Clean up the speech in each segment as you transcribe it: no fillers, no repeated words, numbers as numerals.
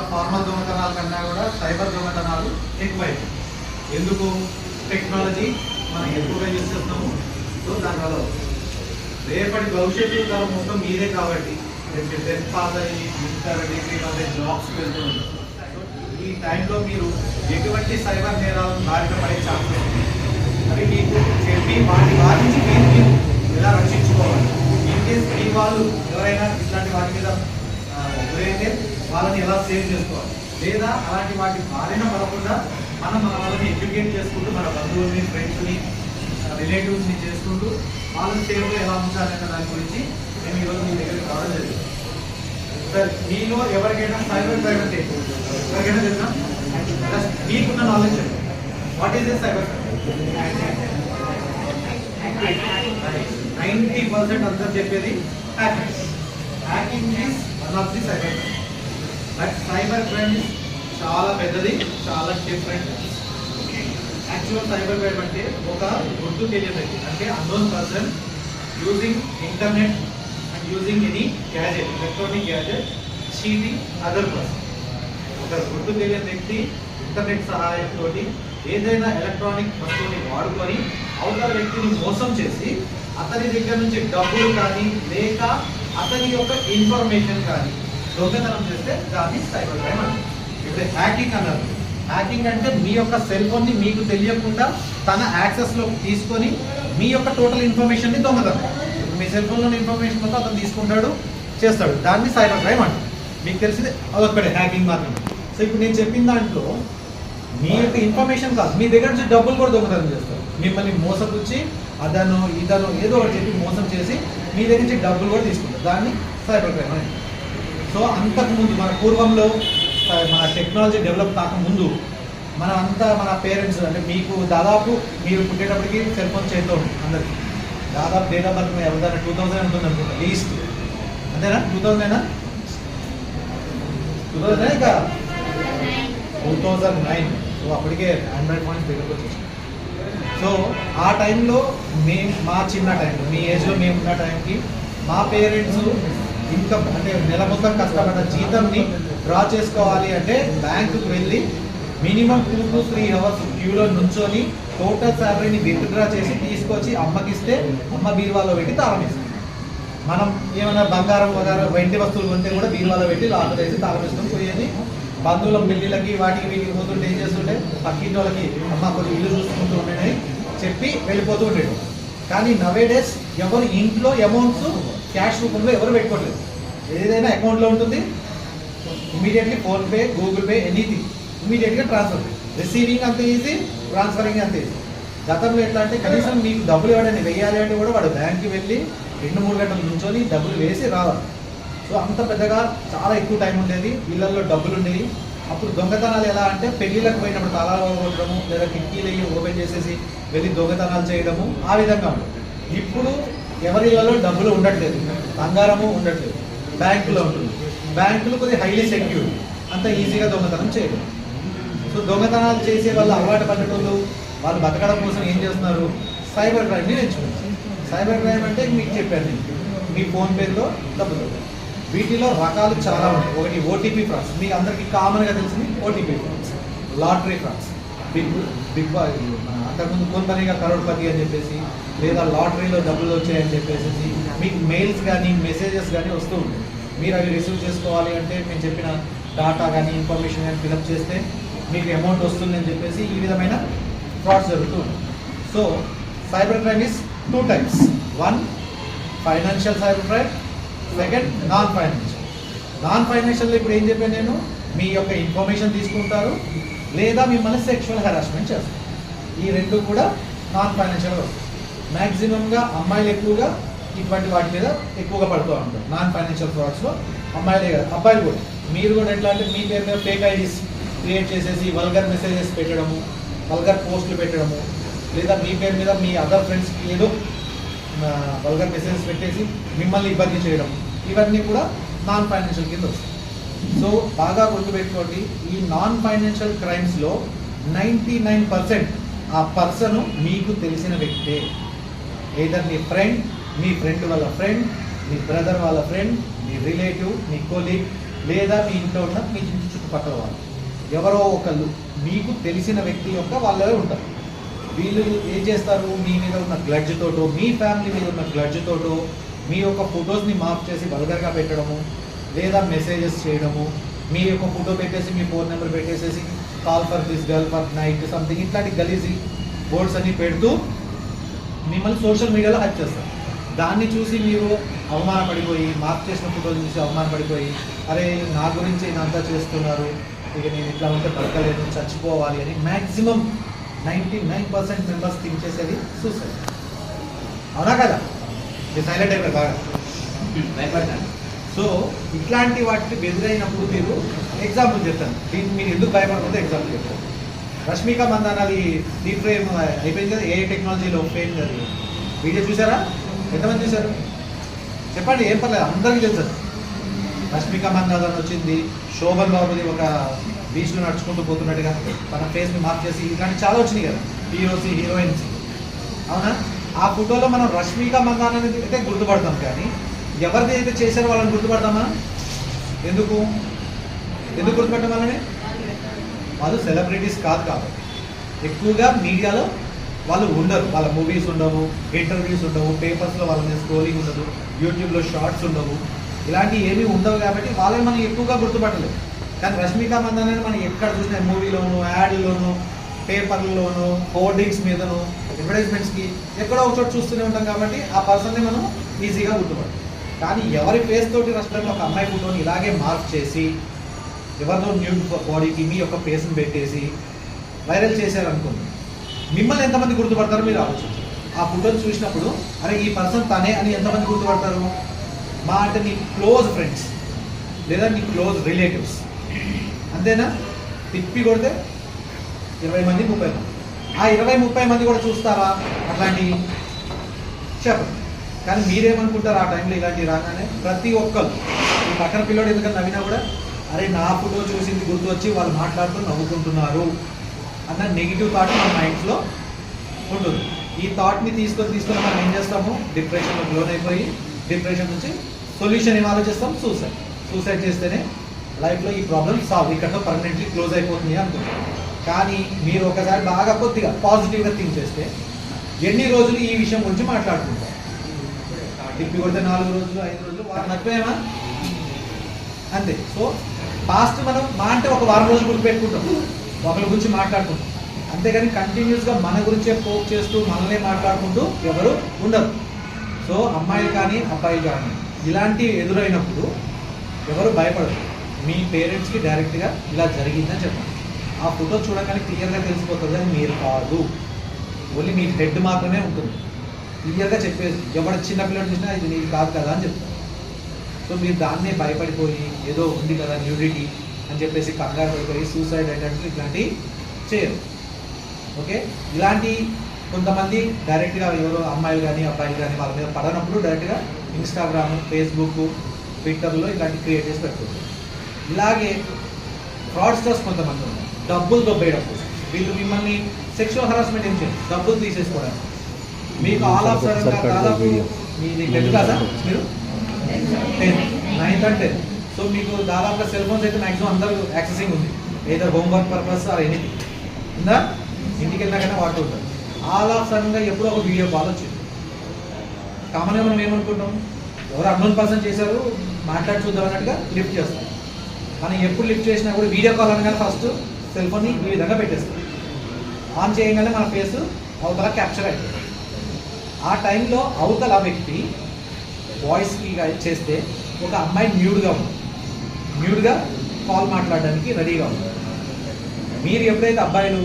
నార్మల్గా ఫార్మల్ దొంగతనాల కన్నా కూడా సైబర్ దొంగతనాలు ఎక్కువైపోయి. ఎందుకు? టెక్నాలజీ మనం ఎక్కువగా యూజ్ చేస్తున్నాము. సో దానివల్ల రేపటి భవిష్యత్తు తరం మొత్తం మీదే కాబట్టి రేపు 10th పాస్ అయ్యి ఇంటర్ డిగ్రీ వల్ల జాబ్స్కి వెళ్తూ ఉంటారు. ఈ టైంలో మీరు ఎటువంటి సైబర్ నేరాలను బారిన పడే ఛాన్సెస్ ఉంది. అవి మీకు చెప్పి వాటి నుంచి మీరు ఎలా రక్షించుకోవాలి. ఇన్ కేస్ మీ వాళ్ళు ఎవరైనా ఇట్లాంటి వాటి మీద గురైతే వాళ్ళని ఎలా సేవ్ చేసుకోవాలి, లేదా అలాంటి వాటి బారిన పడకుండా మన వాళ్ళని ఎడ్యుకేట్ చేసుకుంటూ మన బంధువుల్ని, ఫ్రెండ్స్ని, రిలేటివ్స్ని చేసుకుంటూ వాళ్ళని సేఫ్గా ఎలా ఉంచాలనే దాని గురించి మేము ఈరోజు మీ దగ్గరికి రావడం జరిగింది. సార్, మీలో ఎవరికైనా సైబర్ క్రైమ్ అంటే ఎవరికైనా తెలుసా? మీకున్న knowledge what is this cyber crime? 90% అందరూ చెప్పేది hacking. Hacking is one of the cyber crime. But cyber crime చాలా పెద్దది, చాలా డిఫరెంట్. యాక్చువల్ సైబర్ క్రైమ్ అంటే ఒక గుర్తు తెలియదు అంటే unknown person using internet and using any gadget, electronic gadget, cheating other person. ఒక గుర్తు తెలియని వ్యక్తి ఇంటర్నెట్ సహాయంతో ఏదైనా ఎలక్ట్రానిక్ వస్తువుని వాడుకొని అవతల వ్యక్తిని మోసం చేసి అతని దగ్గర నుంచి డబ్బులు కానీ లేక అతని యొక్క ఇన్ఫర్మేషన్ కానీ దొంగతనం చేస్తే దాన్ని సైబర్ క్రైమ్ అంటారు. ఇప్పుడు హ్యాకింగ్ అన్నారు. హ్యాకింగ్ అంటే మీ యొక్క సెల్ ఫోన్ని మీకు తెలియకుండా తన యాక్సెస్లో తీసుకొని మీ యొక్క టోటల్ ఇన్ఫర్మేషన్ని దొంగతనం. మీ సెల్ ఫోన్లోని ఇన్ఫర్మేషన్ మొత్తం అతను తీసుకుంటాడు, చేస్తాడు. దాన్ని సైబర్ క్రైమ్ అంటారు. మీకు తెలిసిందే అదొక్కడే హ్యాకింగ్ మాత్రమే. సో ఇప్పుడు నేను చెప్పిన దాంట్లో మీ యొక్క ఇన్ఫర్మేషన్ కాదు, మీ దగ్గర నుంచి డబ్బులు కూడా దొంగతనం చేస్తారు. మిమ్మల్ని మోసపుచ్చి అదను ఇదను ఏదో ఒకటి చెప్పి మోసం చేసి మీ దగ్గర నుంచి డబ్బులు కూడా తీసుకుంటారు. దాన్ని సైబర్ క్రైమ్ అని. సో అంతకుముందు మన పూర్వంలో మన టెక్నాలజీ డెవలప్ కాకముందు మన పేరెంట్స్ అంటే మీకు దాదాపు మీరు పుట్టేటప్పటికి సెల్ ఫోన్ చేస్తూ ఉంటుంది అందరికి. దాదాపు డేట్ ఆఫ్ బర్త్ ఎవరిదైనా 2000 ఉంటుంది అనుకుంటా లీస్ట్. అంతేనా? 2000 ఇక 2009. సో అప్పటికే ఆండ్రాయిడ్ ఫోన్స్ దగ్గరకు వచ్చేసి. సో ఆ టైంలో మా చిన్న టైంలో మీ ఏజ్లో మేము ఉన్న టైంకి మా పేరెంట్స్ ఇన్కమ్ అంటే నెల మొత్తం కష్టపడ్డ జీతంని డ్రా చేసుకోవాలి అంటే బ్యాంకుకి వెళ్ళి మినిమం 2 to 3 hours క్యూలో నుంచొని టోటల్ శాలరీని విత్డ్రా చేసి తీసుకొచ్చి అమ్మకిస్తే అమ్మ బీరువాలో పెట్టి తాళం వేస్తుంది. మనం ఏమైనా బంగారం వెండి వస్తువులు కొంటే కూడా బీరువాలో పెట్టి లాక్ వేసి తాళం వేసుకొని పోయేది. బంధువుల పెళ్ళిళ్ళకి వాటికి వీటికి పోతుంటే ఏం చేస్తుంటే పక్కింటి వాళ్ళకి అమ్మ కొంచెం ఇల్లు చూసుకుంటూ ఉండేది చెప్పి వెళ్ళిపోతూ ఉండేది. కానీ నవేడేస్ ఎవరు ఇంట్లో అమౌంట్స్ క్యాష్ రూపంలో ఎవరు పెట్టుకోవట్లేదు. ఏదైనా అకౌంట్లో ఉంటుంది, immediately PhonePe, Google pay, anything ఇమీడియట్గా ట్రాన్స్ఫర్. రిసీవింగ్ అంత ఈజీ, ట్రాన్స్ఫరింగ్ అంత ఈజీ. గతంలో ఎట్లా అంటే కనీసం మీకు డబ్బులు ఎవరైనా వేయాలి అంటే కూడా వాడు బ్యాంక్కి వెళ్ళి 2-3 గంటలు నుంచొని డబ్బులు వేసి రావాలి. సో అంత పెద్దగా చాలా ఎక్కువ టైం ఉండేది. ఇళ్లలో డబ్బులు ఉండేవి. అప్పుడు దొంగతనాలు ఎలా అంటే పెళ్ళిళ్ళకి పోయినప్పుడు తాళాలు కొట్టడము లేదా కిటికీలు ఓపెన్ చేసేసి వెళ్ళి దొంగతనాలు చేయడము ఆ విధంగా ఉంటుంది. ఇప్పుడు ఎవరిళ్ళలో డబ్బులు ఉండట్లేదు, బంగారము ఉండట్లేదు, బ్యాంకులో ఉంటుంది. బ్యాంకులు కొద్దిగా హైలీ సెక్యూర్, అంత ఈజీగా దొంగతనం చేయడం. సో దొంగతనాలు చేసే వాళ్ళు అలవాటు పడ్డటోళ్ళు వాళ్ళు బతకడం కోసం ఏం చేస్తున్నారు? సైబర్ క్రైమ్ని ఎంచుకుంటారు. సైబర్ క్రైమ్ అంటే మీకు చెప్పాను, మీ ఫోన్పేలో డబ్బులు. వీటిలో రకాలు చాలా ఉన్నాయి. ఒకటి ఓటీపీ ఫ్రాడ్స్, మీకు అందరికీ కామన్గా తెలిసింది OTP frauds. Lottery frauds, big అంతకుముందు కొంతమందిగా కరోడ్పతి అని చెప్పేసి లేదా లాటరీలో డబ్బులు వచ్చాయని చెప్పేసి మీకు మెయిల్స్ కానీ మెసేజెస్ కానీ వస్తూ ఉంటాయి. మీరు అవి రిసీవ్ చేసుకోవాలి అంటే మేము చెప్పిన డాటా కానీ ఇన్ఫర్మేషన్ కానీ ఫిలప్ చేస్తే మీకు అమౌంట్ వస్తుందని చెప్పేసి ఈ విధమైన ఫ్రాడ్స్ జరుగుతూ ఉంటాయి. So cyber crime is 2 types. 1 financial cyber crime, second non financial. Non financial ఇప్పుడు ఏం చెప్పాను నేను, మీ యొక్క ఇన్ఫర్మేషన్ తీసుకుంటారు లేదా మిమ్మల్ని సెక్షువల్ హెరాస్మెంట్ చేస్తారు. ఈ రెండు కూడా నాన్ ఫైనాన్షియల్గా వస్తాయి. మ్యాక్సిమంగా అమ్మాయిలు ఎక్కువగా ఇటువంటి వాటి మీద ఎక్కువగా పడుతూ ఉంటారు. నాన్ ఫైనాన్షియల్ ఫ్రాడ్స్లో అమ్మాయిలే కాదు అబ్బాయిలు కూడా. మీరు కూడా ఎట్లా అంటే మీ పేరు మీద ఫేక్ ఐడీస్ క్రియేట్ చేసేసి వల్గర్ మెసేజెస్ పెట్టడము, వల్గర్ పోస్టులు పెట్టడము, లేదా మీ పేరు మీద మీ అదర్ ఫ్రెండ్స్కి ఏదో వల్గర్ మెసేజెస్ పెట్టేసి మిమ్మల్ని ఇబ్బంది చేయడం, ఇవన్నీ కూడా నాన్ ఫైనాన్షియల్ కింద వస్తాయి. సో బాగా గుర్తుపెట్టుకోండి, ఈ నాన్ ఫైనాన్షియల్ క్రైమ్స్లో 99% ఆ పర్సన్ మీకు తెలిసిన వ్యక్తే. ఏదర్ మీ ఫ్రెండ్ వాళ్ళ ఫ్రెండ్, మీ బ్రదర్ వాళ్ళ ఫ్రెండ్, మీ రిలేటివ్, మీ కొలీగ్, లేదా మీ ఇంట్లో ఉన్న మీ ఇంటి చుట్టుపక్కల వాళ్ళు ఎవరో ఒకళ్ళు మీకు తెలిసిన వ్యక్తి యొక్క వాళ్ళే ఉంటారు. వీళ్ళు ఏం చేస్తారు, మీ మీద ఉన్న గ్లడ్జ్ తోటో మీ ఫ్యామిలీ మీద ఉన్న గ్లడ్జ్ తోటో మీ యొక్క ఫొటోస్ని మార్క్ చేసి వల్గర్గా పెట్టడము, లేదా మెసేజెస్ చేయడము, మీ యొక్క ఫోటో పెట్టేసి మీ ఫోన్ నెంబర్ పెట్టేసేసి call for this girl for night something ఇట్లాంటి గలీజీ బోర్డ్స్ అన్ని పెడుతూ మిమ్మల్ని సోషల్ మీడియాలో హైప్ చేస్తారు. దాన్ని చూసి మీరు అవమానపడిపోయి, మార్క్ చేసిన ఫోటోలు చూసి అవమానపడిపోయి, అరే నా గురించి ఇదంతా చేస్తున్నారు, ఇక నేను ఇట్లా ఉంటే బతకలేదు, చచ్చిపోవాలి అని మ్యాక్సిమం 99% మెంబర్స్ థింక్ చేసేది సూసైడ్. అవునా కదా? మీరు సైలెంట్ అయిపోయారు బాగా భయపడ్డాను. సో ఇట్లాంటి వాటికి ఎదురైనప్పుడు మీరు ఎగ్జాంపుల్ చెప్తాను. దీన్ని మీరు ఎందుకు భయపడకపోతే ఎగ్జాంపుల్ చెప్తాను. రష్మిక మందానాది డీప్ ఫ్రేమ్ అయిపోయింది కదా, ఏ టెక్నాలజీలో ఫేమ్ అది వీడియో చూసారా? ఎంతమంది చూసారు చెప్పండి? ఏం పర్లేదు, అందరికీ తెలుసు. రష్మిక మందాన వచ్చింది, శోభన్ బాబుది ఒక బీచ్లో నడుచుకుంటూ పోతున్నట్టుగా తన ఫేస్ని మార్క్ చేసి ఇలాంటి చాలా వచ్చినాయి కదా, హీరోస్ హీరోయిన్స్. అవునా? ఆ ఫోటోలో మనం రష్మిక మందాన అయితే గుర్తుపడతాం, కానీ ఎవరిది అయితే చేశారో వాళ్ళని గుర్తుపడతామా? ఎందుకు గుర్తుపడటం వల్లనే వాళ్ళు సెలబ్రిటీస్ కాదు కాబట్టి. ఎక్కువగా మీడియాలో వాళ్ళు ఉండరు, వాళ్ళ మూవీస్ ఉండవు, ఇంటర్వ్యూస్ ఉండవు, పేపర్స్లో వాళ్ళ మీద స్క్రోలింగ్ ఉండదు, యూట్యూబ్లో షార్ట్స్ ఉండవు, ఇలాంటివి ఏమీ ఉండవు కాబట్టి వాళ్ళని మనం ఎక్కువగా గుర్తుపట్టలేదు. కానీ రష్మిక మందానని మనం ఎక్కడ చూసినా మూవీలోను, యాడ్లోను, పేపర్లోను, హోర్డింగ్స్ మీదను, అడ్వర్టైజ్మెంట్స్కి ఎక్కడో ఒక చోట చూస్తూనే ఉంటాం కాబట్టి ఆ పర్సన్ని మనం ఈజీగా గుర్తుపడతాం. కానీ ఎవరి ఫేస్ తోటి రెస్టారెంట్లో ఒక అమ్మాయి ఫోటోని ఇలాగే మార్క్ చేసి ఎవరినో న్యూడ్ బాడీకి మీ యొక్క ఫేస్ని పెట్టేసి వైరల్ చేశారనుకోండి, మిమ్మల్ని ఎంతమంది గుర్తుపడతారో మీరు ఆలోచించారు. ఆ ఫోటోని చూసినప్పుడు అరే ఈ పర్సన్ తనే అని ఎంతమంది గుర్తుపడతారు? మా అంటే నీ క్లోజ్ ఫ్రెండ్స్ లేదా నీ క్లోజ్ రిలేటివ్స్, అంతేనా? తిప్పి కొడితే 20 మంది 30 మంది, ఆ 20-30 మంది కూడా చూస్తారా అట్లాంటివి? చెప్పండి. కానీ మీరేమనుకుంటారు ఆ టైంలో ఇలాంటివి రాగానే? ప్రతి ఒక్కరు ఈ పక్కన పిల్లోడు ఎందుకని నవ్వినా కూడా అరే నా ఫోటో చూసింది గుర్తు వచ్చి వాళ్ళు మాట్లాడుతూ నవ్వుకుంటున్నారు అన్న నెగిటివ్ థాట్ మన మైండ్స్లో ఉంటుంది. ఈ థాట్ని తీసుకొని మనం ఏం చేస్తాము? డిప్రెషన్లో లోన్ అయిపోయి డిప్రెషన్ నుంచి సొల్యూషన్ ఏం ఆలోచిస్తాం? సూసైడ్ చేస్తేనే లైఫ్లో ఈ ప్రాబ్లమ్ సాల్వ్, ఇక్కడతో పర్మనెంట్లీ క్లోజ్ అయిపోతుంది అనుకుంటాం. కానీ మీరు ఒకసారి బాగా కొద్దిగా పాజిటివ్గా థింక్ చేస్తే ఎన్ని రోజులు ఈ విషయం గురించి మాట్లాడుకుంటాం? తిప్పి కొడితే 4 రోజులు 5 రోజులు వారం నచ్చిపోయామా? అంతే. సో పాస్ట్ మనం అంటే ఒక వారం రోజులు గుర్తుపెట్టుకుంటాం, ఒకరి గురించి మాట్లాడుకుంటాం, అంతేగాని కంటిన్యూస్గా మన గురించే పోక్ చేస్తూ మనల్నే మాట్లాడుకుంటూ ఎవరు ఉండరు. సో అమ్మాయిలు కానీ అబ్బాయిలు కానీ ఇలాంటివి ఎదురైనప్పుడు ఎవరు భయపడరు. మీ పేరెంట్స్కి డైరెక్ట్గా ఇలా జరిగిందని చెప్పండి. ఆ ఫోటో చూడగానే క్లియర్గా తెలిసిపోతుంది అని మీరు కాదు, ఓన్లీ మీ హెడ్ మాత్రమే ఉంటుంది. క్లియర్గా చెప్పేసి ఎవరు చిన్నపిల్లలు చూసినా ఇది నీకు కాదు కదా అని చెప్తారు. సో మీరు దాన్నే భయపడిపోయి ఏదో ఉంది కదా న్యూడిటీ అని చెప్పేసి కంగారు పడిపోయి సూసైడ్ అటెంప్ట్ ఇట్లాంటివి చేయరు. ఓకే, ఇలాంటి కొంతమంది డైరెక్ట్గా ఎవరో అమ్మాయిలు కానీ అబ్బాయిలు కానీ వాళ్ళ మీద పడనప్పుడు డైరెక్ట్గా ఇన్స్టాగ్రామ్, ఫేస్బుక్, ట్విట్టర్లో ఇలాంటివి క్రియేట్ చేసి పెట్టుకుంటారు. ఇలాగే ఫ్రాడ్స్టర్స్ కొంతమంది ఉన్నారు, డబ్బులు దొబ్బేయడం కోసం. వీళ్ళు మిమ్మల్ని సెక్షువల్ హరాస్మెంట్ ఏం చేయరు, డబ్బులు తీసేసుకోవడానికి. మీకు ఆల్ ఆఫ్ సడన్గా దాదాపు మీది 10th క్లాసా మీరు? 10th, 9th and 10th. So మీకు దాదాపుగా సెల్ ఫోన్స్ అయితే మ్యాక్సిమం అందరూ యాక్సెసింగ్ ఉంది, either homework purpose or anything ఉందా? ఇంటికి వెళ్ళాకనే వాడుతూ ఉంటారు. ఆల్ ఆఫ్ సడన్గా ఎప్పుడో ఒక వీడియో కాల్ వచ్చింది. కామన్గా మనం ఏమనుకుంటాం, ఎవరు అన్నోన్ పర్సన్ చేశారు మాట్లాడి చూద్దాం అన్నట్టుగా లిఫ్ట్ చేస్తాం. మనం ఎప్పుడు లిఫ్ట్ చేసినా కూడా వీడియో కాల్ అనగానే ఫస్ట్ సెల్ ఫోన్ని ఈ విధంగా పెట్టేస్తాం. ఆన్ చేయగానే మన ఫేస్ అవతల క్యాప్చర్ అవుతుంది. ఆ టైంలో అవతల వ్యక్తి వాయిస్కి చేస్తే ఒక అమ్మాయి న్యూడ్గా కాల్ మాట్లాడడానికి రెడీగా ఉంది. మీరు ఎప్పుడైతే అబ్బాయిలు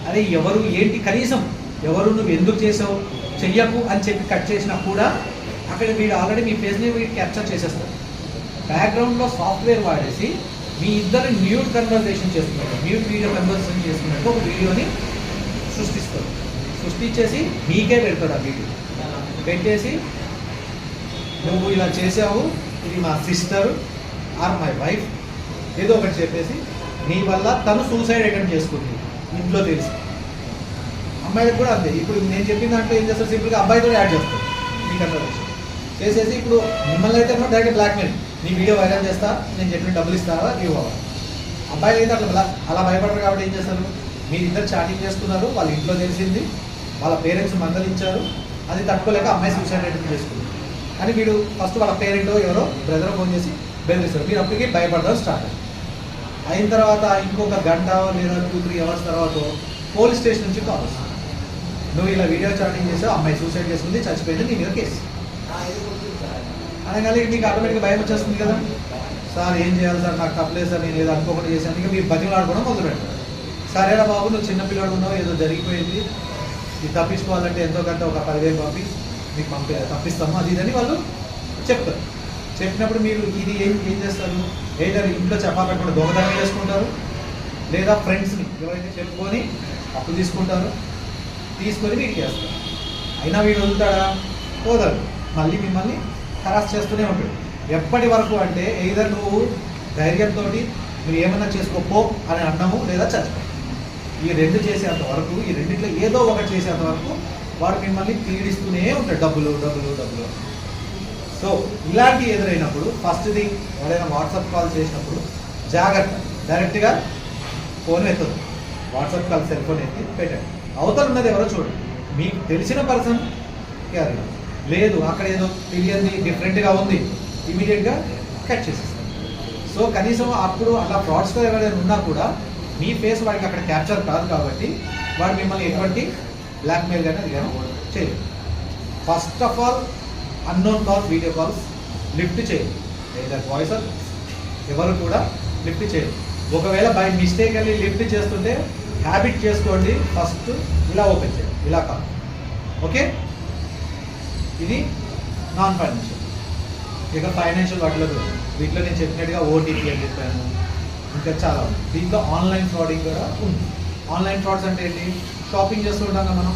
అరే ఎవరు ఏంటి కనీసం ఎవరు నువ్వు ఎందుకు చేసావు చెయ్యకు అని చెప్పి కట్ చేసినా కూడా అక్కడ వీడు ఆల్రెడీ మీ ఫేస్ని వీడు క్యాప్చర్ చేసేస్తారు. బ్యాక్గ్రౌండ్లో సాఫ్ట్వేర్ వాడేసి మీ ఇద్దరు న్యూడ్ కన్వర్జేషన్ చేస్తున్నారు, న్యూడ్ వీడియో కన్వర్జేషన్ చేస్తున్నట్టు ఒక వీడియోని సృష్టిస్తారు. సృష్టించేసి మీకే పెడతాడు. ఆ వీడియో పెట్టేసి నువ్వు ఇలా చేసావు, ఇది మా సిస్టర్ ఆర్ మై వైఫ్ ఏదో ఒకటి చెప్పేసి నీ వల్ల తను సూసైడ్ అటెంప్ట్ చేసుకుంది ఇంట్లో తెలిసి. అమ్మాయిలకు కూడా అంతే. ఇప్పుడు నేను చెప్పిన దాంట్లో ఏం చేస్తారు, సింపుల్గా అబ్బాయితో యాడ్ చేస్తారు మీ కన్వర్జేషన్ చేసేసి ఇప్పుడు మిమ్మల్ని అయితే డైరెక్ట్ బ్లాక్మెయిల్ నీ వీడియో వైరల్ చేస్తా, నేను చెప్పిన డబ్బులు ఇస్తావా ఇవ్వవా. అబ్బాయిలు అయితే అలా భయపడరు కాబట్టి ఏం చేస్తారు, మీరు ఇద్దరు చాటింగ్ చేస్తున్నారు, వాళ్ళ ఇంట్లో తెలిసింది, వాళ్ళ పేరెంట్స్ మందలించారు, అది తట్టుకోలేక అమ్మాయి సూసైడ్ అటెంప్ట్ చేసుకుంది. కానీ వీడు ఫస్ట్ వాళ్ళ పేరెంట్ ఎవరో బ్రదర్ ఫోన్ చేసి బెదిరిస్తారు. మీరు అప్పటికి భయపడడం స్టార్ట్ అయిన తర్వాత ఇంకొక గంట లేదా 2-3 అవర్స్ తర్వాత పోలీస్ స్టేషన్ నుంచి కాల్ వస్తుంది, నువ్వు ఇలా వీడియో చాటింగ్ చేసావు, అమ్మాయి సూసైడ్ చేసుకుంది, చచ్చిపోయింది, నీ మీద కేసు అనగానే మీకు ఆటోమేటిక్గా భయం వచ్చేస్తుంది కదా. సార్ ఏం చేయాలి సార్, నాకు తప్పలేదు సార్, నేను ఏదో అనుకోకుండా చేశాను. ఇక మీరు బతిమలాడుకోవడం మొదలు పెడతారు. సరేనా బాబు, నువ్వు చిన్నపిల్లాడు ఉన్నావు, ఏదో జరిగిపోయింది, ఇది తప్పించుకోవాలంటే ఎంతో కంటే ఒక 10,000 పంపి మీకు తప్పిస్తాము, అది ఇదని వాళ్ళు చెప్తారు. చెప్పినప్పుడు మీరు ఇది ఏం చేస్తారు, ఏదైనా ఇంట్లో చెప్పాలనుకుంటే దొంగతనం చేసుకుంటారు, లేదా ఫ్రెండ్స్ని ఎవరైతే చెప్పుకొని అప్పు తీసుకుంటారు, తీసుకొని మీకు చేస్తారు. అయినా వీడు వదులుతాడా, పోదాడు, మళ్ళీ మిమ్మల్ని హరాస్ చేస్తూనే ఉంటాడు. ఎప్పటి వరకు అంటే ఏదైనా నువ్వు ధైర్యంతో నువ్వు ఏమన్నా చేసుకోపో అని అన్నము, లేదా చచ్చిపో, ఈ రెండు చేసేంత వరకు, ఈ రెండింటిలో ఏదో ఒకటి చేసేంత వరకు వాడు మిమ్మల్ని పీడిస్తూనే ఉంటాడు, డబ్బులు డబ్బులు డబ్బులు. సో ఇలాంటి ఎదురైనప్పుడు ఫస్ట్ థింగ్, ఎవరైనా వాట్సాప్ కాల్ చేసినప్పుడు జాగ్రత్త, డైరెక్ట్గా ఫోన్ ఎత్తదు, వాట్సాప్ కాల్ సెల్ ఫోన్ ఎత్తి పెట్టండి. అవతల ఉన్నది ఎవరో చూడండి, మీకు తెలిసిన పర్సన్ క్యారీ, లేదు అక్కడ ఏదో తెలియని డిఫరెంట్గా ఉంది, ఇమీడియట్గా కట్ చేసేస్తారు. సో కనీసం అప్పుడు అలా ఫ్రాడ్స్టర్ ఎవరైనా ఉన్నా కూడా మీ ఫేస్ వాడికి అక్కడ క్యాప్చర్ కాదు కాబట్టి వాడు మిమ్మల్ని ఎటువంటి బ్లాక్మెయిల్ కానీ అది కానీ చేయదు. First of all unknown calls, video calls lift చేయదు, లేదా వాయిస్ ఆర్ ఎవరు కూడా లిఫ్ట్ చేయదు. ఒకవేళ బై మిస్టేక్ అని లిఫ్ట్ చేస్తుంటే హ్యాబిట్ చేసుకోండి, ఫస్ట్ ఇలా ఓపెన్ చేయండి, ఇలా కాదు. ఓకే, ఇది నాన్ ఫైనాన్షియల్. ఇక ఫైనాన్షియల్ వీటిలో నేను చెప్పినట్టుగా ఓటీపీ అని చెప్పాను, ఇంకా చాలా ఉంది. దీంట్లో ఆన్లైన్ ఫ్రాడింగ్ కూడా ఉంది. ఆన్లైన్ ఫ్రాడ్స్ అంటే ఏంటి, షాపింగ్ చేస్తూ ఉంటాం కదా మనం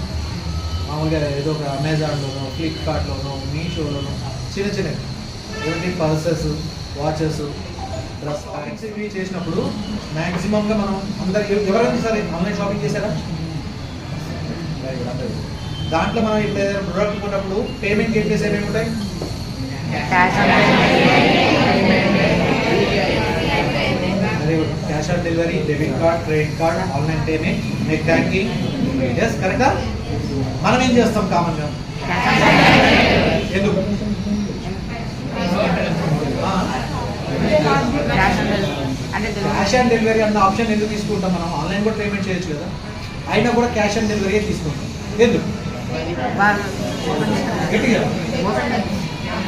మామూలుగా, ఏదో ఒక అమెజాన్లోనో, ఫ్లిప్కార్ట్లోనో, మీషోలోనో చిన్న చిన్నవి ఏమిటి పర్సెస్, వాచెస్, డ్రెస్ ప్యాకెట్స్ ఇవి చేసినప్పుడు మ్యాక్సిమంగా మనం అందరు ఎవరైనా సరే ఆన్లైన్ షాపింగ్ చేశారా, దాంట్లో మనం ఇప్పుడు ఏదైనా ప్రోడక్ట్ కొన్నప్పుడు పేమెంట్ గేట్వేస్ ఏమేమి ఉంటాయి, cash on delivery, debit card, credit card, online payment, net banking. Yes కరెక్టా. మనం ఏం చేస్తాం కామన్గా, ఎందుకు క్యాష్ ఆన్ డెలివరీ అన్న ఆప్షన్ ఎందుకు తీసుకుంటాం, మనం ఆన్లైన్ కూడా పేమెంట్ చేయొచ్చు కదా, అయినా కూడా క్యాష్ ఆన్ డెలివరీ తీసుకుంటాం. ఎందుకు, గట్టిగా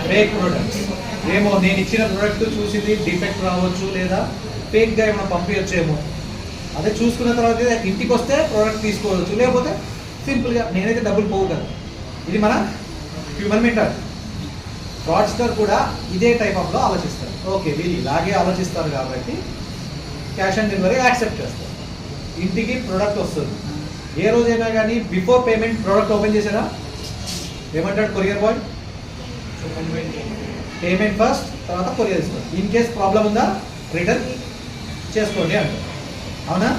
ఫేక్ ప్రొడక్ట్స్ ఏమో, నేను ఇచ్చిన ప్రొడక్ట్ చూసింది డిఫెక్ట్ రావచ్చు, లేదా ఫేక్గా ఏమైనా పంపించచ్చేమో, అదే చూసుకున్న తర్వాత ఇంటికి వస్తే ప్రోడక్ట్ తీసుకోవచ్చు, లేకపోతే సింపుల్గా నేనైతే డబ్బులు పోవు కదా. ఇది మన హ్యూమన్ మెంటాలిటీ. ఫ్రాడ్స్టర్ కూడా ఇదే టైప్ ఆఫ్లో ఆలోచిస్తారు. ఓకే, వీళ్ళు ఇలాగే ఆలోచిస్తారు కాబట్టి క్యాష్ ఆన్ డెలివరీ యాక్సెప్ట్ చేస్తారు. ఇంటికి ప్రోడక్ట్ వస్తుంది, ఏ రోజైనా కానీ బిఫోర్ పేమెంట్ ప్రోడక్ట్ ఓపెన్ చేసారా, ఏమంటాడు కొరియర్ బాయ్, పేమెంట్ ఫస్ట్ తర్వాత కొరియర్ ఇస్తారు. ఇన్ కేస్ ప్రాబ్లం ఉందా రిటర్న్ చేసుకోండి అంటారు. అవునా,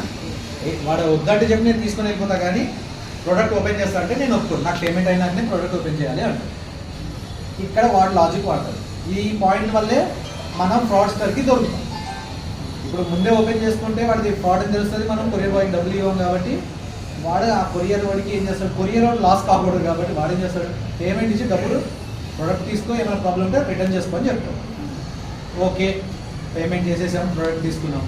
వాడు వద్దంటే చెప్పి నేను తీసుకొని వెళ్ళిపోతా, కానీ ప్రోడక్ట్ ఓపెన్ చేస్తా అంటే నేను ఒప్పుకోను, నాకు పేమెంట్ అయినా నేను ప్రోడక్ట్ ఓపెన్ చేయాలి అంటారు. ఇక్కడ వాడు లాజిక్ వాడతారు. ఈ పాయింట్ వల్లే మనం ఫ్రాడ్స్టర్కి దొరుకుతాం. ఇప్పుడు ముందే ఓపెన్ చేసుకుంటే వాడిది ఫ్రాడ్ అని తెలుస్తుంది, మనం కొరియర్ బాయ్కి డబ్బులు ఇవ్వం కాబట్టి వాడు ఆ కొరియర్ వాడికి ఏం చేస్తాడు, కొరియర్ వాడు లాస్ కాకూడదు కాబట్టి వాడు ఏం చేస్తాడు, పేమెంట్ ఇచ్చి డబ్బులు ప్రోడక్ట్ తీసుకో, ఏమైనా ప్రాబ్లం ఉంటే రిటర్న్ చేసుకోని చెప్తాం. ఓకే, పేమెంట్ చేసేసాం, ప్రోడక్ట్ తీసుకున్నాం,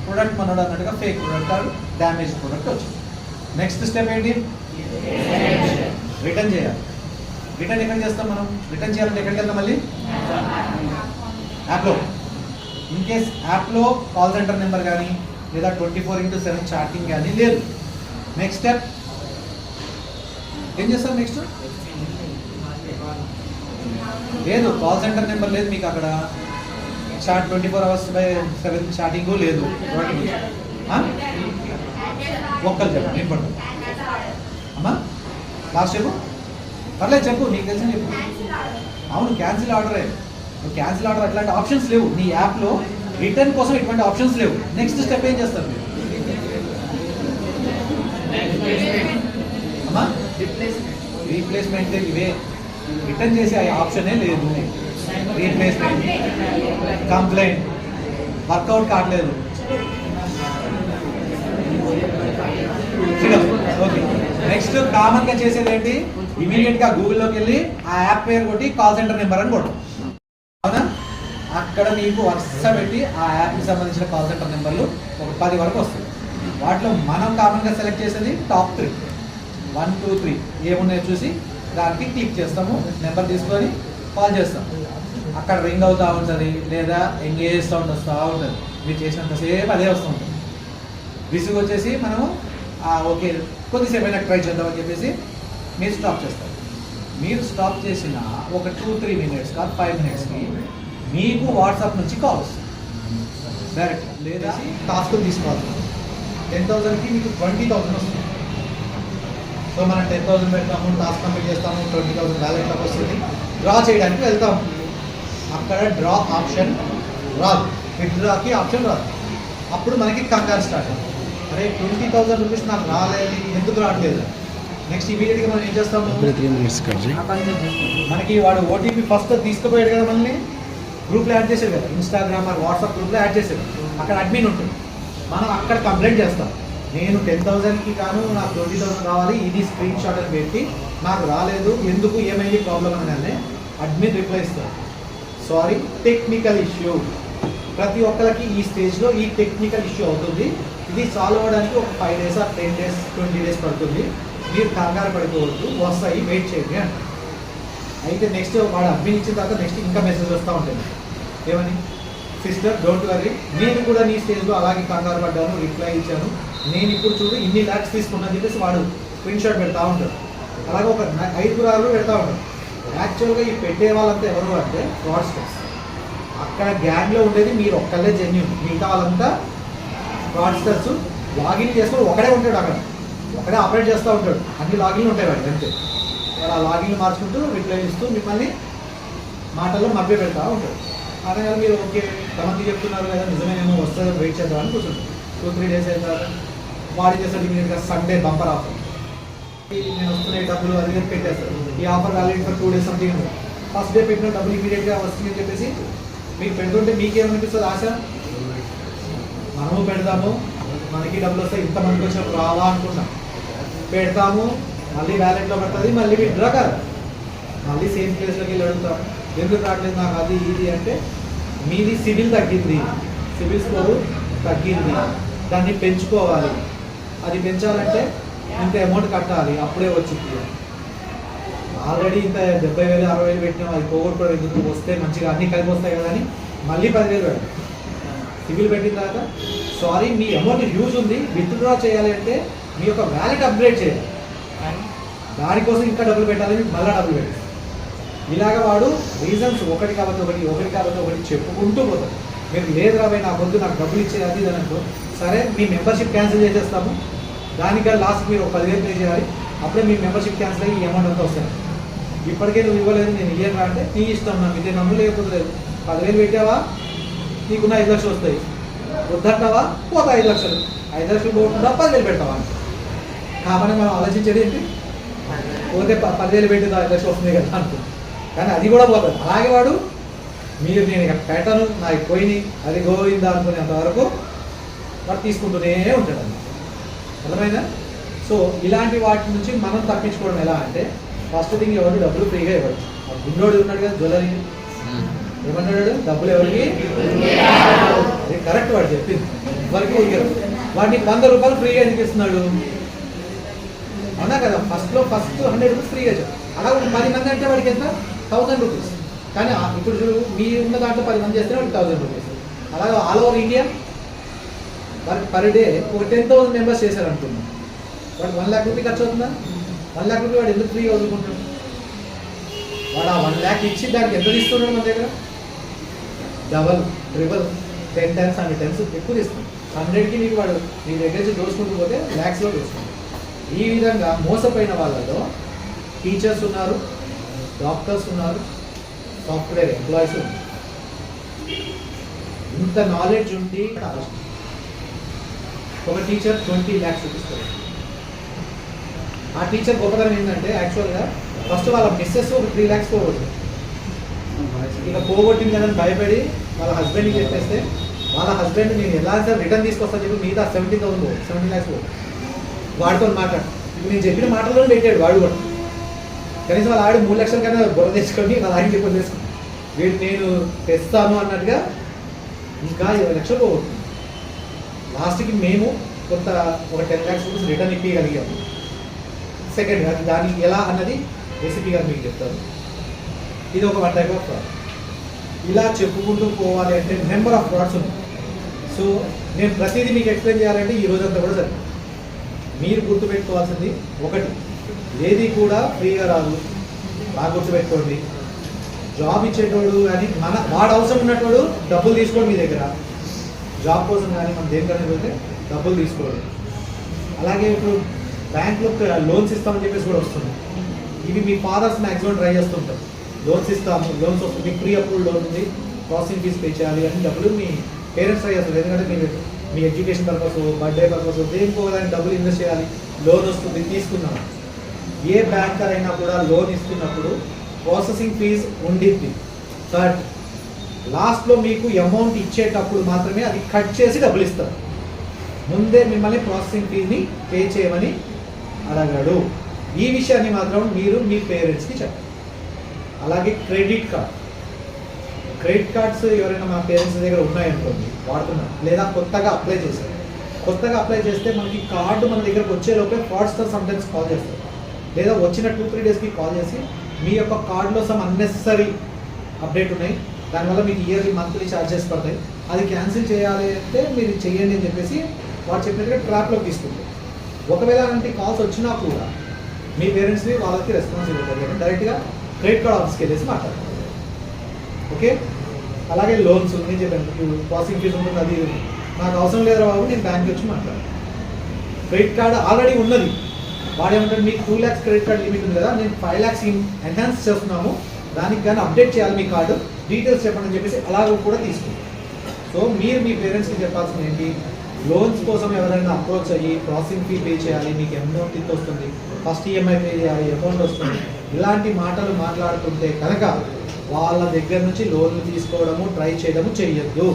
ప్రోడక్ట్ మనోడు అన్నట్టుగా fake product or damage product వచ్చింది. నెక్స్ట్ స్టెప్ ఏంటి, రిటర్న్ చేయాలి. రిటర్న్ ఎక్కడ చేస్తాం మనం, రిటర్న్ చేయాలంటే ఎక్కడికి వెళ్తాం, మళ్ళీ యాప్లో. ఇన్ కేస్ యాప్లో కాల్ సెంటర్ నెంబర్ కానీ లేదా 24/7 చాటింగ్ కానీ లేదు. నెక్స్ట్ స్టెప్ ఏం చేస్తాం, నెక్స్ట్ లేదు, కాల్ సెంటర్ నెంబర్ లేదు మీకు అక్కడ, చాట్ 24/7 చాటింగ్ లేదు, ఒక్కరు చెప్పండి, నేను పడతాను అమ్మా, లాస్ట్ చెప్పు, పర్లేదు చెప్పు, నీకు తెలిసిన చెప్పు. అవును, క్యాన్సిల్ ఆర్డరే, క్యాన్సిల్ ఆర్డర్ అట్లాంటి ఆప్షన్స్ లేవు నీ యాప్లో, రిటర్న్ కోసం ఎటువంటి ఆప్షన్స్ లేవు. నెక్స్ట్ స్టెప్ ఏం చేస్తారు మీరు, అమ్మా రీప్లేస్మెంట్, ఇవే రిటర్న్ చేసే ఆప్షనే లేదు. రీప్లేస్మెంట్, కంప్లైంట్, వర్కౌట్ కావట్లేదు. ఓకే, నెక్స్ట్ కామన్గా చేసేది ఏంటి? ఇమీడియట్గా గూగుల్లోకి వెళ్ళి ఆ యాప్ పేరు కొట్టి కాల్ సెంటర్ నెంబర్ అని కొట్టు. అవునా? అక్కడ మీకు వరుస పెట్టి ఆ యాప్కి సంబంధించిన కాల్ సెంటర్ నెంబర్లు ఒక 10 వరకు వస్తాయి. వాటిలో మనం కామన్గా సెలెక్ట్ చేసేది టాప్ 3, 1, 2, 3 ఏమున్నాయో చూసి దానికి క్లిక్ చేస్తాము, నెంబర్ తీసుకొని కాల్ చేస్తాం. అక్కడ రింగ్ అవుతూ ఉంటుంది, లేదా ఎంగేజ్ సౌండ్ వస్తూ ఉంటుంది. మీరు చేసినంతసేపు అదే వస్తూ ఉంటుంది. విసుగు వచ్చేసి మనము ఓకే కొద్దిసేపు అయినా ట్రై చేద్దామని చెప్పేసి మీరు స్టాప్ చేస్తారు. మీరు స్టాప్ చేసిన ఒక 2-3 మినిట్స్ కాదు 5 మినిట్స్కి మీకు వాట్సాప్ నుంచి కాల్ వస్తుంది డైరెక్ట్. లేదా టాస్కులు తీసుకోవాలి. 10,000కి మీకు 20,000 వస్తుంది. సో మనం 10,000 పెడతాము, టాస్క్ కంప్లీట్ చేస్తాము, 20,000 వ్యాలెట్లోకి వస్తుంది. డ్రా చేయడానికి వెళ్తాము. అక్కడ డ్రా ఆప్షన్ రాదు, విత్డ్రాకి ఆప్షన్ రాదు. అప్పుడు మనకి కంగారు స్టార్ట్ అవుతుంది. అరే 20,000 రూపీస్ నాకు రాలేదు, ఎందుకు రావట్లేదు? నెక్స్ట్ ఇమీడియట్గా మనం ఏం చేస్తాము, మనకి వాడు ఓటీపీ ఫస్ట్ తీసుకుపోయాడు కదా, మనల్ని గ్రూప్లో యాడ్ చేశారు కదా, ఇన్స్టాగ్రామ్ ఆర్ వాట్సాప్ గ్రూప్లో యాడ్ చేశారు. అక్కడ అడ్మిన్ ఉంటుంది. మనం అక్కడ కంప్లైంట్ చేస్తాం, నేను 10,000కి కాను నాకు 20,000 రావాలి, ఇది స్క్రీన్ షాట్ అని పెట్టి నాకు రాలేదు, ఎందుకు, ఏమైంది ప్రాబ్లం అని అడ్మిన్ రిప్లై ఇస్తారు, సారీ టెక్నికల్ ఇష్యూ. ప్రతి ఒక్కరికి ఈ స్టేజ్లో ఈ టెక్నికల్ ఇష్యూ అవుతుంది. ఇది సాల్వ్ అవ్వడానికి ఒక 5 days ఆర్ 10 days 20 days పడుతుంది. మీరు కంగారు పడిపోవద్దు, వస్తాయి, వెయిట్ చేయండి అంట. అయితే నెక్స్ట్ వాడు అడ్మిన్ ఇచ్చిన తర్వాత నెక్స్ట్ ఇంకా మెసేజ్ వస్తూ ఉంటుంది. ఏమని, సిస్టర్ డోంట్ వరీ, నేను కూడా నీ స్టేజ్లో అలాగే కంగారు పడ్డాను, రిప్లై ఇచ్చాను, నేను ఇప్పుడు చూడు ఇన్ని ల్యాక్స్ తీసుకున్నాను చెప్పేసి వాడు స్క్రీన్ షాట్ పెడతా ఉంటాడు. అలాగే ఒక 5 పెడతా ఉంటాడు. యాక్చువల్గా ఈ పెట్టే వాళ్ళంతా ఎవరు అంటే ఫ్రాడ్స్టర్స్. అక్కడ గ్యాంగ్లో ఉండేది మీరు ఒక్కళ్ళే జెన్యూన్, మిగతా వాళ్ళంతా ఫ్రాడ్స్టర్స్. లాగిన్ చేసుకొని ఒకడే ఉంటాడు, అక్కడ ఒకడే ఆపరేట్ చేస్తూ ఉంటాడు. అన్ని లాగిన్లు ఉంటాయి వాడికి అంతే. వాడు ఆ లాగిన్లు మార్చుకుంటూ రిప్లై ఇస్తూ మిమ్మల్ని మాటల్లో మభ్య పెడతా ఉంటాడు. అనగా మీరు ఓకే తమంది చెప్తున్నారు కదా, నిజమేమో వస్తుంది, వెయిట్ చేద్దామని కూర్చుంటారు. 2-3 days అయిన తర్వాత వాడి చేస్తాడు ఇమీడియట్గా సండే బంపర్ ఆఫర్, నేను వస్తున్నాయి డబ్బులు అది పెట్టేస్తారు. ఈ offer valid for 2 days something ఉంది. ఫస్ట్ డే పెట్టిన డబ్బులు ఇమీడియట్గా వస్తుందని చెప్పేసి మీకు పెడుతుంటే మీకేమనిపిస్తుంది? ఆశ, మనము పెడతాము, మనకి డబ్బులు వస్తాయి, ఇంతమందికి వచ్చినప్పుడు రావా అనుకుంటాం, పెడతాము, మళ్ళీ వ్యాలెట్లో పడుతుంది, మళ్ళీ విత్డ్రా కాదు, మళ్ళీ సేమ్ ప్లేస్లోకి వెళ్ళి అడుగుతాం, ఎందుకు రావట్లేదు నాకు అది ఇది అంటే, మీది సివిల్ తగ్గింది, సివిల్ స్కోరు తగ్గింది, దాన్ని పెంచుకోవాలి, అది పెంచాలంటే ఇంత అమౌంట్ కట్టాలి, అప్పుడే వచ్చింది. ఆల్రెడీ ఇంత 70,000 60,000 పెట్టినాం, అది పోగొట్టుకోవడం ఎందుకు, వస్తే మంచిగా అన్నీ కలిపి వస్తాయి కదా అని మళ్ళీ 10,000 పెట్టాలి. సివిల్ పెట్టిన తర్వాత సారీ మీ అమౌంట్ యూజ్ ఉంది, విత్డ్రా చేయాలి అంటే మీ యొక్క వ్యాలెట్ అప్గ్రేడ్ చేయాలి, దానికోసం ఇంకా డబ్బులు పెట్టాలని మళ్ళీ డబ్బులు పెట్టాలి. ఇలాగ వాడు రీజన్స్ ఒకటి కాబట్టి ఒకటి చెప్పుకుంటూ పోతాడు. మీరు లేదు రాబోయే నా వద్దు, నాకు డబ్బులు ఇచ్చేది అది ఇది అనుకో, సరే మీ మెంబర్షిప్ క్యాన్సిల్ చేసేస్తాము, దానికన్నా లాస్ట్ మీరు ఒక 10,000 పే చేయాలి, అప్పుడే మీ మెంబర్షిప్ క్యాన్సిల్ అయ్యి ఈ అమౌంట్ అంతా వస్తుంది. ఇప్పటికే నువ్వు ఇవ్వలేదు, నేను ఇయ్యను రా అంటే నీ ఇష్టం, నాకు ఇదే నమ్ము, లేకపోతే లేదు. 10,000 పెట్టావా, నీకున్న 5 లక్షలు వస్తాయి, వద్దంటావా పోతా 5 లక్షలు, 5 లక్షలు పోకుండా 10,000 పెట్టావా. కాబట్టి మనం ఆలోచించేది ఏంటి, పోతే 10,000 పెట్టి 5 లక్షలు వస్తుంది కదా అనుకో, కానీ అది కూడా పోతుంది. అలాగే వాడు మీరు నేను ఇక పెట్టను, నాకు పోయినాయి, అది గోయిందా అనుకునేంత వరకు వాడు తీసుకుంటూనే ఉంటాడు అన్నమాట. అర్థమైందా? సో ఇలాంటి వాటి నుంచి మనం తప్పించుకోవడం ఎలా అంటే, ఫస్ట్ థింగ్ ఎవరు డబ్బులు ఫ్రీగా ఇవ్వడు. గుండోడు ఉన్నాడు కదా జ్యువెలరీ, ఏమన్నాడు, డబ్బులు ఎవరికి కరెక్ట్ వాడు చెప్పింది, ఎవరికి ఇవ్వరు. వాడిని 100 రూపాయలు ఫ్రీగా ఎందుకు ఇస్తున్నాడు? అవునా కదా, ఫస్ట్ 100 రూపీస్ ఫ్రీగా చెప్పు. అలా 10 మంది అంటే వాడికి ఎంత, 1000 రూపీస్. కానీ ఇప్పుడు మీ ఉన్న దాంట్లో 10 మంది చేస్తే వాడికి 1000 రూపీస్. అలాగే all over India per day ఒక 10,000 మెంబర్స్ చేశారు అనుకున్నాం, వాడు 1 lakh రూపీ ఖర్చు అవుతుందా? 1 lakh రూపీ వాడు ఎందుకు ఫ్రీగా వదులుకుంటాడు? వాడు ఆ 1 lakh ఇచ్చి దానికి ఎంత తీసుకున్నాడు మన దగ్గర? డబల్, ట్రిబుల్, 10 times 100 times ఎక్కువ తీసుకుంటాడు. 100కి నీకు వాడు నీ దగ్గర నుంచి దోసుకుంటూ పోతే ల్యాక్స్లో దోసుకుంటాడు. ఈ విధంగా మోసపోయిన వాళ్ళలో టీచర్స్ ఉన్నారు, డాక్టర్స్ ఉన్నారు, సాఫ్ట్వేర్ ఎంప్లాయీస్ ఉన్నారు. ఇంత నాలెడ్జ్ ఉండి ఒక టీచర్ 20 lakhs చూపిస్తారు. ఆ టీచర్ గొప్పతనం ఏంటంటే యాక్చువల్గా ఫస్ట్ వాళ్ళ మిస్సెస్ ఒక 3 lakhs పోవచ్చు, ఇక పోగొట్టింది కదా భయపడి వాళ్ళ హస్బెండ్కి చెప్పేస్తే వాళ్ళ హస్బెండ్ నేను ఎలా సార్ రిటర్న్ తీసుకొస్తాను చెప్పి మిగతా 17 lakhs వాడితో మాట్లాడు. ఇప్పుడు నేను చెప్పిన మాటల్లోనే పెట్టాడు వాడు కూడా. కనీసం వాళ్ళ ఆవిడ 3 లక్షల కన్నా బుర్ర తెచ్చుకొని వాళ్ళ ఆయన చెప్పి తీసుకుని వీడు నేను తెస్తాను అన్నట్టుగా ఇంకా 20 లక్షలు పోగొట్టింది. లాస్ట్కి మేము కొంత ఒక 10 lakhs రూపీస్ రిటర్న్ ఇప్పగలిగాము. సెకండ్ అది దానికి ఎలా అన్నది ఏసీపీ గారు మీకు చెప్తారు. ఇది ఒక 1 type ఆఫ్ ఫ్రాడ్. ఇలా చెప్పుకుంటూ పోవాలి అంటే నెంబర్ ఆఫ్ ఫ్రాడ్స్ ఉన్నాయి. సో నేను ప్రతిదీ మీకు ఎక్స్ప్లెయిన్ చేయాలంటే ఈ రోజంతా కూడా సరే. మీరు గుర్తుపెట్టుకోవాల్సింది ఒకటి, ఏది కూడా ఫ్రీగా రాదు. బాగా గుర్తుపెట్టుకోండి. జాబ్ ఇచ్చేటోడు కానీ వాడు అవసరం ఉన్నటోడు డబ్బులు తీసుకోండి మీ దగ్గర. జాబ్ కోసం కానీ మనం దేనికైనా పోతే డబ్బులు తీసుకోండి. అలాగే ఇప్పుడు బ్యాంక్లో లోన్స్ ఇస్తామని చెప్పేసి కూడా వస్తుంది. ఇవి మీ ఫాదర్స్ మ్యాక్సిమం ట్రై చేస్తుంటారు. లోన్స్ ఇస్తాము, లోన్స్ వస్తుంది, మీకు ప్రీ అప్రూవ్డ్ లోన్ ఉంది, ప్రాసెసింగ్ ఫీజ్ పే చేయాలి అని డబ్బులు మీ పేరెంట్స్ ట్రై చేస్తారు. ఎందుకంటే మీరు మీ ఎడ్యుకేషన్ పర్పస్, బర్త్డే పర్పస్, దేనికోదానికి డబ్బులు ఇన్వెస్ట్ చేయాలి, లోన్ వస్తుంది, తీసుకున్నాం. ఏ బ్యాంకర్ అయినా కూడా లోన్ ఇస్తున్నప్పుడు ప్రాసెసింగ్ ఫీజ్ ఉండిద్ది. బట్ లాస్ట్లో మీకు అమౌంట్ ఇచ్చేటప్పుడు మాత్రమే అది కట్ చేసి డబ్బులు ఇస్తారు. ముందే మిమ్మల్ని ప్రాసెసింగ్ ఫీజ్ని పే చేయమని అడగడు. ఈ విషయాన్ని మాత్రం మీరు మీ పేరెంట్స్కి చెప్పండి. అలాగే క్రెడిట్ కార్డ్స్ ఎవరైనా మా పేరెంట్స్ దగ్గర ఉన్నాయనుకోండి, వాడుతున్నారు, లేదా కొత్తగా అప్లై చేశారు. కొత్తగా అప్లై చేస్తే మనకి కార్డు మన దగ్గరకు వచ్చేలోపే ఫ్రాడ్స్టర్ సమ్టైమ్స్ కాల్ చేస్తారు. లేదా వచ్చిన 2-3 డేస్కి కాల్ చేసి మీ యొక్క కార్డులో సమ్ అన్నెసరీ అప్డేట్ ఉన్నాయి, దానివల్ల మీకు ఇయర్లీ మంత్లీ ఛార్జెస్ పడతాయి, అది క్యాన్సిల్ చేయాలి అంటే మీరు చెయ్యండి అని చెప్పేసి వాడు చెప్పినట్టుగా ట్రాప్లోకి తీసుకుంటారు. ఒకవేళ అలాంటి కాల్స్ వచ్చినా కూడా మీ పేరెంట్స్ని వాళ్ళకి రెస్పాన్సిబిలిటీ ఉంటుంది. డైరెక్ట్గా క్రెడిట్ కార్డ్ ఆఫీస్కి వెళ్ళేసి మాట్లాడతారు. ఓకే. అలాగే లోన్స్ నేను చెప్పాను, ప్రాసెసింగ్ ఫీజు ఉంటుంది, అది నాకు అవసరం లేదు బాబు, నేను బ్యాంక్కి వచ్చి మాట్లాడాను. క్రెడిట్ కార్డ్ ఆల్రెడీ ఉన్నది, వాడేమంటారు మీకు 2 lakhs క్రెడిట్ కార్డ్ లిమిట్ ఉంది కదా, నేను 5 lakhs ఎన్హాన్స్ చేస్తున్నాము, దానికి కానీ అప్డేట్ చేయాలి మీ కార్డు, డీటెయిల్స్ చెప్పండి అని చెప్పేసి అలాగ కూడా తీసుకుంటాం. సో మీరు మీ పేరెంట్స్కి చెప్పాల్సింది ఏంటి, లోన్స్ కోసం ఎవరైనా అప్రోచ్ అయ్యి ప్రాసెసింగ్ ఫీ పే చేయాలి, మీకు అమౌంట్ ఇంత వస్తుంది, ఫస్ట్ ఈఎంఐ పే చేయాలి, అమౌంట్ వస్తుంది, ఇలాంటి మాటలు మాట్లాడుతుంటే కనుక వాళ్ళ దగ్గర నుంచి లోన్లు తీసుకోవడము ట్రై చేయడము చెయ్యొద్దు.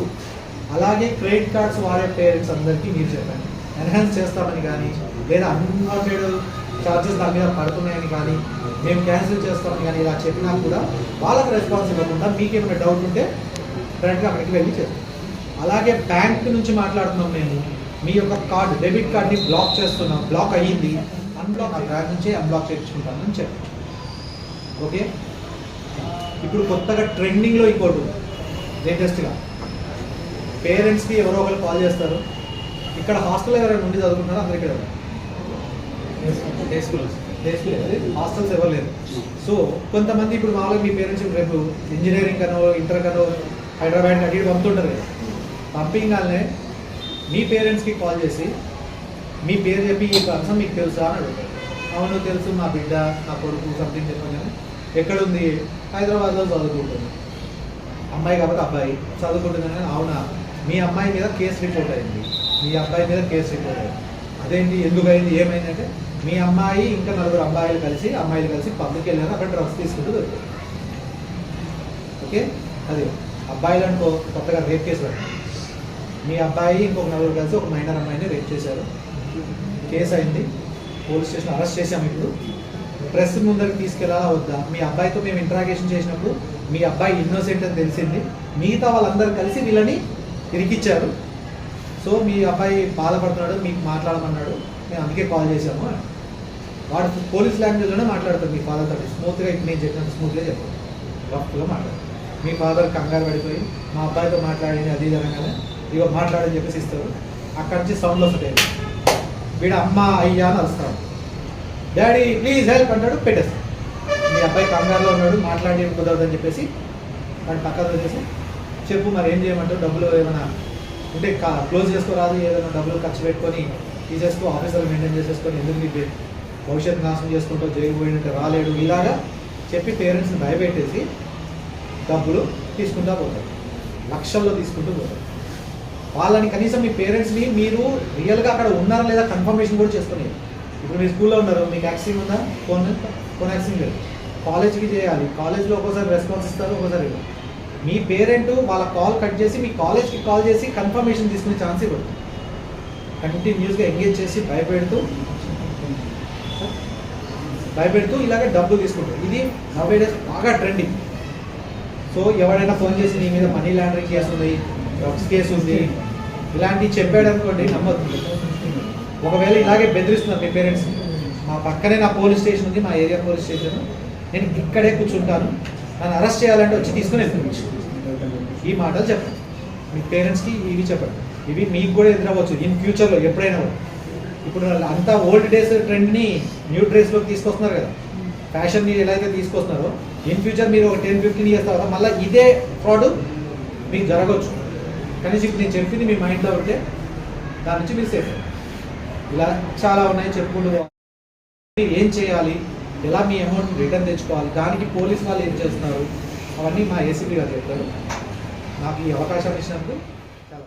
అలాగే క్రెడిట్ కార్డ్స్ వాడే పేరెంట్స్ అందరికీ మీరు చెప్పండి, ఎన్హాన్స్ చేస్తామని కానీ లేదా అన్వాంటెడ్ ఛార్జెస్ దాని మీద పడుతున్నాయని కానీ మేము క్యాన్సిల్ చేస్తామని కానీ ఇలా చెప్పినా కూడా వాళ్ళకి రెస్పాన్స్ ఇవ్వకుండా మీకు ఏమైనా డౌట్ ఉంటే డైరెక్ట్గా అక్కడికి వెళ్ళి చేస్తాం. అలాగే బ్యాంక్ నుంచి మాట్లాడుతున్నాం, మేము మీ యొక్క కార్డు డెబిట్ కార్డ్ని బ్లాక్ చేస్తున్నాం, బ్లాక్ అయ్యింది, అన్బ్లాక్ బ్యాంక్ నుంచి అన్బ్లాక్ చేయించుకుంటామని చెప్పాం. ఓకే. ఇప్పుడు కొత్తగా ట్రెండింగ్లో ఇంకోటి లేటెస్ట్గా పేరెంట్స్కి ఎవరో ఒకరు కాల్ చేస్తారు, ఇక్కడ హాస్టల్ ఎవరైనా ఉండి చదువుకుంటారో అందరు ఇక్కడ డే స్కూల్ హాస్టల్స్ ఎవరు లేరు. సో కొంతమంది ఇప్పుడు మామూలుగా మీ పేరెంట్స్ రేపు ఇంజనీరింగ్ కనో ఇంటర్ కనో హైదరాబాద్ అటు ఇటు పంపుతుంటారు కదా, పంపింగానే మీ పేరెంట్స్కి కాల్ చేసి మీ పేరు చెప్పి ఈ పర్సన్ మీకు తెలుసా అని అడుగుతారు. అవును తెలుసు, మా బిడ్డ నా కొడుకు సంథింగ్ చెప్పాను, ఎక్కడుంది, హైదరాబాద్లో చదువుకుంటుంది, అమ్మాయి కాబట్టి అబ్బాయి చదువుకుంటుందని. అవునా, మీ అమ్మాయి మీద కేసు రిపోర్ట్ అయింది, మీ అబ్బాయి మీద కేసు రిపోర్ట్ అయింది, అదేంటి ఎందుకు అయింది ఏమైందంటే మీ అమ్మాయి ఇంకా 4 అమ్మాయిలు కలిసి పబ్లిక్ వెళ్ళారు, అక్కడ డ్రగ్స్ తీసుకుంటూ దొరుకుతుంది. ఓకే. అదే అబ్బాయిలు అనుకో కొత్తగా రేప్ కేసు పడింది, మీ అబ్బాయి ఇంకొక 4 కలిసి ఒక మైనర్ అమ్మాయిని రేప్ చేశారు, కేసు అయింది, పోలీస్ స్టేషన్ అరెస్ట్ చేశాము. ఇప్పుడు ప్రెస్ ముందరికి తీసుకెళ్లాలా వద్దా, మీ అబ్బాయితో మేము ఇంట్రాగేషన్ చేసినప్పుడు మీ అబ్బాయి ఇన్నోసెంట్ అని తెలిసింది, మిగతా వాళ్ళందరూ కలిసి వీళ్ళని ఇరికిచ్చారు, సో మీ అబ్బాయి బాధపడుతున్నాడు, మీకు మాట్లాడమన్నాడు, మేము అందుకే కాల్ చేశాము. వాడు పోలీస్ లాంగ్వేజ్లోనే మాట్లాడతారు మీ ఫాదర్ తోటి, స్మూత్గా ఇప్పుడు నేను చెప్పినంత స్మూత్గా చెప్పాను, రఫ్గా మాట్లాడతారు. మీ ఫాదర్ కంగారు పడిపోయి మా అబ్బాయితో మాట్లాడింది అది జరగానే ఇగో మాట్లాడని చెప్పేసి ఇస్తారు. అక్కడి నుంచి సౌండ్లో వస్తాయి, వీడు అమ్మ అయ్యా అని వస్తాడు, డాడీ ప్లీజ్ హెల్ప్ అంటాడు, పెట్టేస్తాడు. మీ అబ్బాయి కంగారులో ఉన్నాడు, మాట్లాడి కుదరదని చెప్పేసి వాడు పక్కన వచ్చేసి చెప్పు మరి ఏం చేయమంటావు, డబ్బులు ఏమైనా ఉంటే క్లోజ్ చేసుకోరాదు, ఏదైనా డబ్బులు ఖర్చు పెట్టుకొని తీసేసుకో, ఆఫీసర్లు మెయింటైన్ చేసేసుకొని ఎందుకు నీ భవిష్యత్తు నాశనం చేసుకుంటూ జైలు పోయినట్టు రాలేడు, ఇలాగా చెప్పి పేరెంట్స్ని భయపెట్టేసి డబ్బులు తీసుకుంటూ పోతారు, లక్షల్లో తీసుకుంటూ పోతారు. వాళ్ళని కనీసం మీ పేరెంట్స్ని మీరు రియల్గా అక్కడ ఉన్నారా లేదా కన్ఫర్మేషన్ కూడా చేసుకునేది. ఇప్పుడు మీ స్కూల్లో ఉన్నారు, మీకు యాక్సిమ్ ఉందా, ఫోన్ యాక్సిమ్ లేదు, కాలేజ్కి చేయాలి, కాలేజ్లో ఒక్కోసారి రెస్పాన్స్ ఇస్తారు, ఒక్కోసారి ఇవ్వరు. మీ పేరెంట్ వాళ్ళ కాల్ కట్ చేసి మీ కాలేజ్కి కాల్ చేసి కన్ఫర్మేషన్ తీసుకునే ఛాన్స్ ఇవ్వదు. కంటిన్యూస్గా ఎంగేజ్ చేసి భయపెడుతూ ఇలాగే డబ్బు తీసుకుంటారు. ఇది నవ్వే డేస్ బాగా ట్రెండింగ్. సో ఎవరైనా ఫోన్ చేసి నీ మీద మనీ లాండరింగ్ కేసు ఉంది, డ్రగ్స్ కేసు ఉంది, ఇలాంటివి చెప్పాడు అనుకోండి, నమ్మద్దు. ఒకవేళ ఇలాగే బెదిరిస్తున్నారు మీ పేరెంట్స్, మా పక్కనే నా పోలీస్ స్టేషన్ ఉంది, మా ఏరియా పోలీస్ స్టేషన్, నేను ఇక్కడే కూర్చుంటాను, నన్ను అరెస్ట్ చేయాలంటే వచ్చి తీసుకుని వెళ్ళిపోవచ్చు, ఈ మాటలు చెప్పండి మీ పేరెంట్స్కి. ఇవి చెప్పండి, ఇవి మీకు కూడా ఎదురవ్వచ్చు ఇన్ ఫ్యూచర్లో ఎప్పుడైనా. ఇప్పుడు అంతా ఓల్డ్ డేస్ ట్రెండ్ని న్యూ డ్రెస్లోకి తీసుకొస్తున్నారు కదా, ఫ్యాషన్ని ఎలా అయితే తీసుకొస్తున్నారో ఇన్ ఫ్యూచర్ మీరు ఒక 10-15 ఇయర్స్ తర్వాత మళ్ళీ ఇదే ఫ్రాడ్ మీకు జరగవచ్చు. కానీ ఇప్పుడు నేను చెప్పింది మీ మైండ్లో ఉంటే దాని నుంచి మీరు సేఫ్. ఇలా చాలా ఉన్నాయి చెప్పుకుంటూ. ఏం చేయాలి, ఎలా మీ అమౌంట్ రిటర్న్ తెచ్చుకోవాలి, దానికి పోలీస్ వాళ్ళు ఏం చేస్తున్నారు, అవన్నీ మా ఏసీపీ గారు చెప్తారు. నాకు ఈ అవకాశం ఇచ్చినందుకు చాలా